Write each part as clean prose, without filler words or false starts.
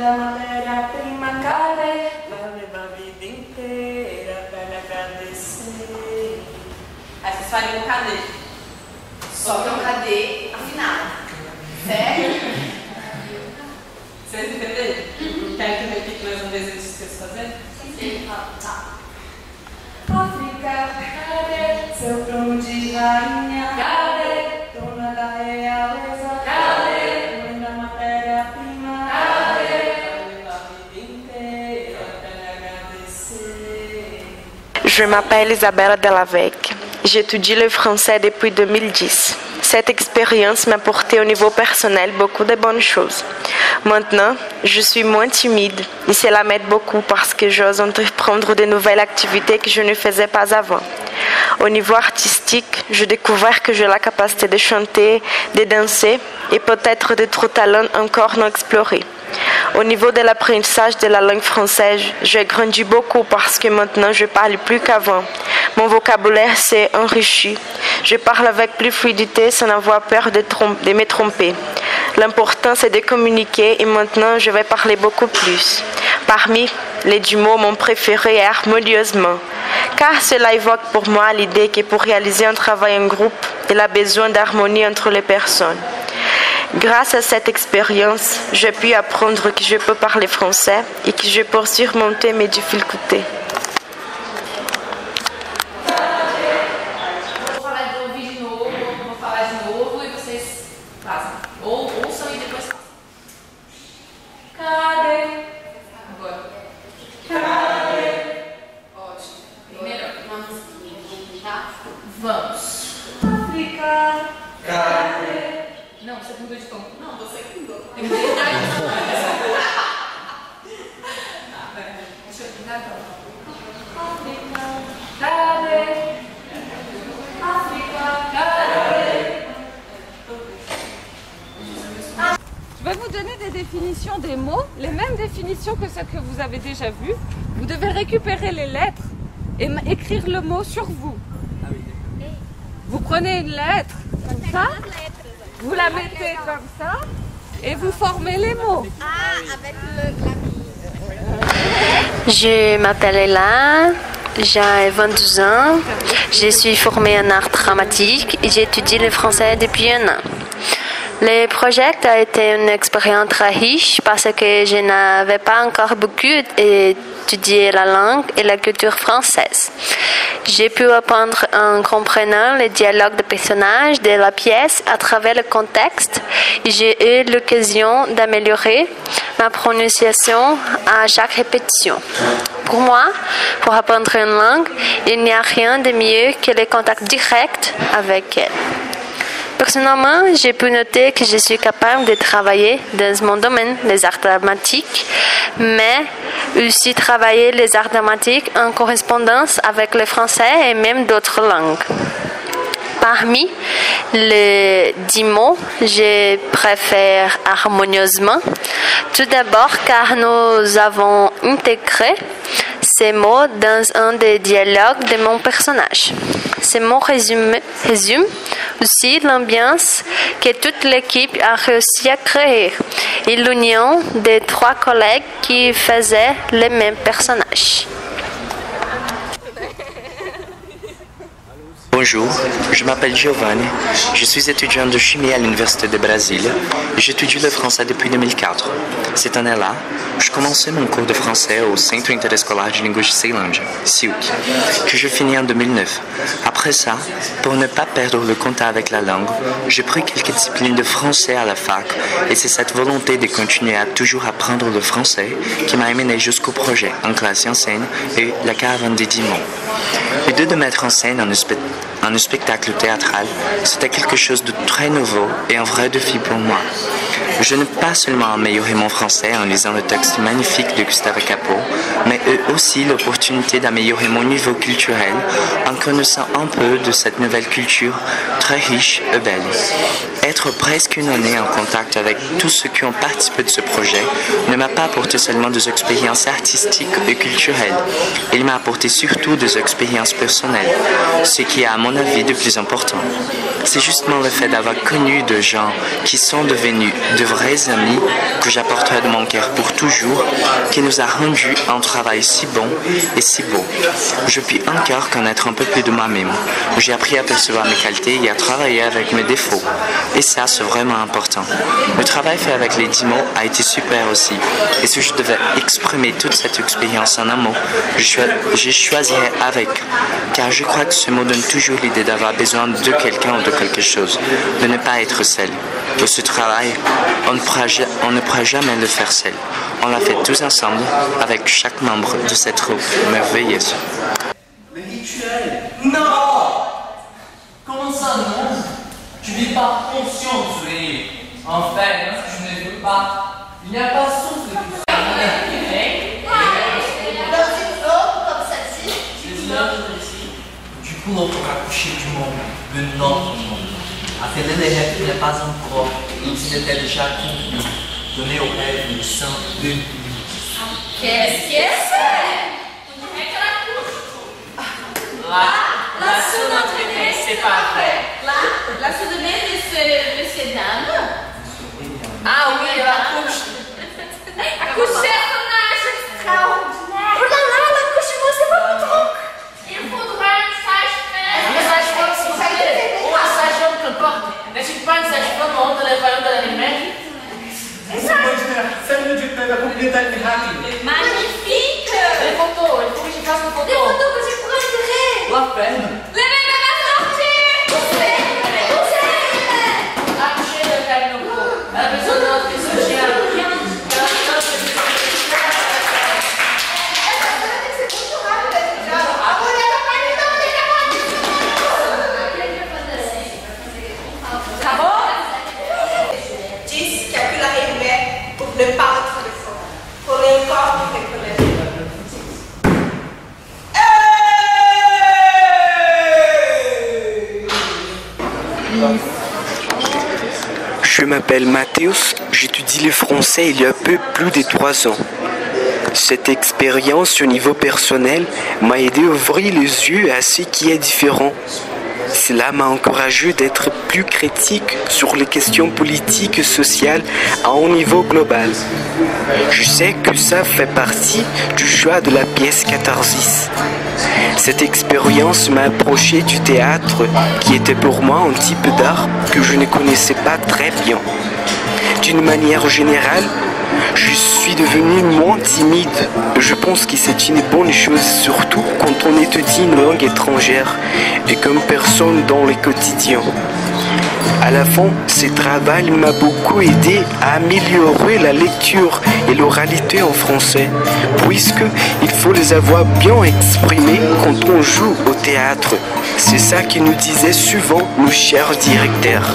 da matéria-prima, cadê? Vai levar a vida inteira pra me agradecer. Aí vocês fariam um cadê? Só que é um cadê afinado. Certo? Vocês entenderam? Querem que eu repita mais uma vez isso que vocês estão fazendo? Sim. Tá. África, cadê? Seu trono de rainha, cadê? Dona da realeza, cadê? Mãe da matéria-prima, cadê? Vai levar a vida inteira pra me agradecer. Je m'appelle Isabella Delavec. J'étudie le français depuis 2010. Cette expérience m'a apporté au niveau personnel beaucoup de bonnes choses. Maintenant, je suis moins timide et cela m'aide beaucoup parce que j'ose entreprendre de nouvelles activités que je ne faisais pas avant. Au niveau artistique, je découvre que j'ai la capacité de chanter, de danser et peut-être d'autres talents encore non explorés. Au niveau de l'apprentissage de la langue française, j'ai grandi beaucoup parce que maintenant je parle plus qu'avant. Mon vocabulaire s'est enrichi. Je parle avec plus fluidité sans avoir peur de me tromper. L'important c'est de communiquer et maintenant je vais parler beaucoup plus. Parmi les 10 mots, mon préféré est harmonieusement, car cela évoque pour moi l'idée que pour réaliser un travail en groupe, il a besoin d'harmonie entre les personnes. Grâce à cette expérience, j'ai pu apprendre que je peux parler français et que je peux surmonter mes difficultés. Vou falar de ouvir de novo, vou falar de novo e vocês fazem. Ou ouçam e depois façam. Cadê? Agora. Cadê? Ótimo. Primeiro, uma musiquinha, tá? Vamos. África, cadê? Não, você mudou de tom. Não, você que mudou. Tá, vai. Deixa eu tentar então. África, cadê? África, cadê? Je vais vous donner des définitions des mots, les mêmes définitions que celles que vous avez déjà vues. Vous devez récupérer les lettres et écrire le mot sur vous. Vous prenez une lettre comme ça, vous la mettez comme ça et vous formez les mots. Je m'appelle Ella, j'ai 22 ans, je suis formée en art dramatique et j'étudie le français depuis un an. Le projet a été une expérience très riche parce que je n'avais pas encore beaucoup étudié la langue et la culture française. J'ai pu apprendre en comprenant les dialogues des personnages de la pièce à travers le contexte et j'ai eu l'occasion d'améliorer ma prononciation à chaque répétition. Pour moi, pour apprendre une langue, il n'y a rien de mieux que le contact direct avec elle. Personnellement, j'ai pu noter que je suis capable de travailler dans mon domaine, les arts dramatiques, mais aussi travailler les arts dramatiques en correspondance avec le français et même d'autres langues. Parmi les 10 mots, je préfère harmonieusement. Tout d'abord car nous avons intégré ces mots dans un des dialogues de mon personnage. Ces mots résument aussi l'ambiance que toute l'équipe a réussi à créer et l'union des 3 collègues qui faisaient les mêmes personnages. Bonjour, je m'appelle Giovanni, je suis étudiant de chimie à l'Université de Brasilia et j'étudie le français depuis 2004. Cette année-là, je commençais mon cours de français au Centre Interescolar de Linguas de Ceilândia, CIUC, que je finis en 2009. Après ça, pour ne pas perdre le contact avec la langue, j'ai pris quelques disciplines de français à la fac et c'est cette volonté de continuer à toujours apprendre le français qui m'a amené jusqu'au projet En classe et en scène et La caravane des 10 mots. L'idée de mettre en scène un spectacle théâtral, c'était quelque chose de très nouveau et un vrai défi pour moi. Je n'ai pas seulement amélioré mon français en lisant le texte magnifique de Gustave Capo, mais aussi l'opportunité d'améliorer mon niveau culturel en connaissant un peu de cette nouvelle culture très riche et belle. Être presque une année en contact avec tous ceux qui ont participé de ce projet ne m'a pas apporté seulement des expériences artistiques et culturelles, il m'a apporté surtout des expériences personnelles, ce qui est à mon avis le plus important. C'est justement le fait d'avoir connu de gens qui sont devenus de vrais amis que j'apporterai de mon cœur pour toujours qui nous a rendu un travail si bon et si beau. Je puis encore connaître un peu plus de moi-même. J'ai appris à percevoir mes qualités et à travailler avec mes défauts. Et ça, c'est vraiment important. Le travail fait avec les 10 mots a été super aussi. Et si je devais exprimer toute cette expérience en un mot, je choisirais avec. Car je crois que ce mot donne toujours l'idée d'avoir besoin de quelqu'un ou de quelque chose, de ne pas être seul. Pour ce travail, on ne pourra jamais le faire seul. On l'a fait tous ensemble, avec chaque membre de cette troupe merveilleuse. Le rituel? Non! Comment ça, non? Tu n'es pas conscient de ce rire. En fait, je ne veux pas. Il n'y a pas souffle de tout ça. Dans une eau comme celle-ci, Du coup, notre accouché du monde, de notre monde. Athénée des rêves n'est pas encore, il s'était déjà convenu, donné au rêve le sein de lui. Qu'est-ce que c'est? On dirait que la couche. Là, sous notre nez, c'est pas vrai. Là, sous le nez de ces dames. Ah oui, la couche. Accoucher é um personagem extraordinário. Oh là là, l'accouchement, c'est pas mon truc. Il faudra une sage-femme. Uma sage-femme, s'il vous plaît. Uma sage-femme que porte. N'est-ce pas une sage-femme onde levando da remédio? Salut du père, la propriétaire miracle. Magnifique. Les photos, il faut que je fasse une photo. Des photos que j'ai pour intérêt. La peine. Les bébés à la sortie. Accoucher de faire nos cours. Elle a besoin de notre social. Ne pas être le fond, pour les corps qui reconnaissent. Je m'appelle Mathéus, j'étudie le français il y a peu plus de 3 ans. Cette expérience au niveau personnel m'a aidé à ouvrir les yeux à ce qui est différent. Cela m'a encouragé d'être plus critique sur les questions politiques et sociales à un niveau global. Je sais que ça fait partie du choix de la pièce Catharsis. Cette expérience m'a approché du théâtre, qui était pour moi un type d'art que je ne connaissais pas très bien. D'une manière générale, je suis devenu moins timide. Je pense que c'est une bonne chose, surtout quand on étudie une langue étrangère et comme personne dans le quotidien. À la fin, ce travail m'a beaucoup aidé à améliorer la lecture et l'oralité en français, puisqu'il faut les avoir bien exprimés quand on joue au théâtre. C'est ça que nous disait souvent nos chers directeurs.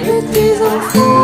Petits enfants